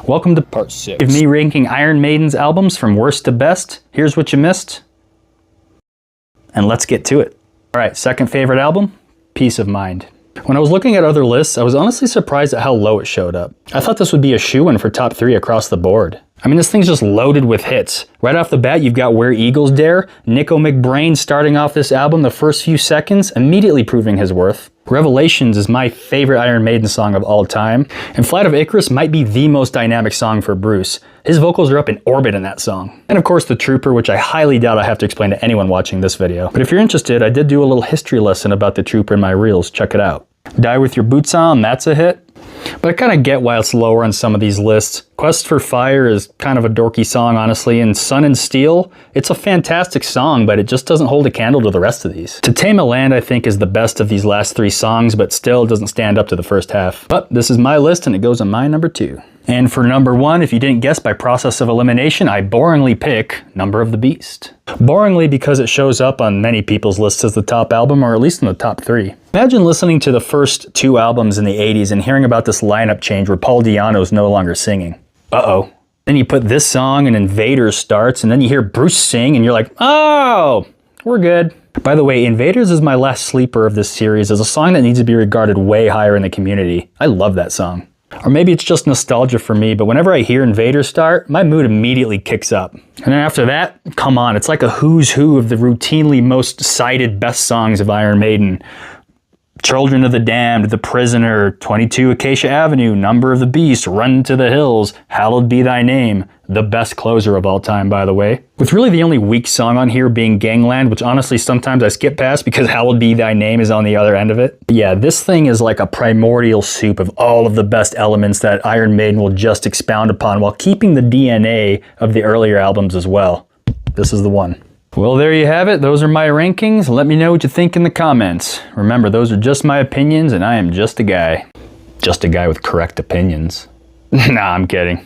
Welcome to part 6 of me ranking Iron Maiden's albums from worst to best. Here's what you missed, and let's get to it. Alright, second favorite album, Peace of Mind. When I was looking at other lists, I was honestly surprised at how low it showed up. I thought this would be a shoo-in for top 3 across the board. I mean, this thing's just loaded with hits. Right off the bat, you've got Where Eagles Dare, Nico McBrain starting off this album the first few seconds, immediately proving his worth. Revelations is my favorite Iron Maiden song of all time, and Flight of Icarus might be the most dynamic song for Bruce. His vocals are up in orbit in that song. And of course The Trooper, which I highly doubt I have to explain to anyone watching this video. But if you're interested, I did do a little history lesson about The Trooper in my reels, check it out. Die With Your Boots On, that's a hit. But I kind of get why it's lower on some of these lists. Quest for Fire is kind of a dorky song, honestly, and Sun and Steel, it's a fantastic song, but it just doesn't hold a candle to the rest of these. To Tame a Land, I think, is the best of these last 3 songs, but still doesn't stand up to the first half. But this is my list, and it goes on my number 2. And for number 1, if you didn't guess by process of elimination, I boringly pick Number of the Beast. Boringly because it shows up on many people's lists as the top album, or at least in the top 3. Imagine listening to the first 2 albums in the 80s and hearing about this lineup change where Paul Di'Anno's no longer singing. Uh-oh. Then you put this song and Invaders starts, and then you hear Bruce sing and you're like, oh, we're good. By the way, Invaders is my last sleeper of this series as a song that needs to be regarded way higher in the community. I love that song. Or maybe it's just nostalgia for me, but whenever I hear Invaders start, my mood immediately kicks up. And then after that, come on, it's like a who's who of the routinely most cited best songs of Iron Maiden. Children of the Damned, The Prisoner, 22 Acacia Avenue, Number of the Beast, Run to the Hills, Hallowed Be Thy Name, the best closer of all time, by the way. With really the only weak song on here being Gangland, which honestly sometimes I skip past because Hallowed Be Thy Name is on the other end of it. But yeah, this thing is like a primordial soup of all of the best elements that Iron Maiden will just expound upon while keeping the DNA of the earlier albums as well. This is the one. Well, there you have it. Those are my rankings. Let me know what you think in the comments. Remember, those are just my opinions, and I am just a guy. Just a guy with correct opinions. Nah, I'm kidding.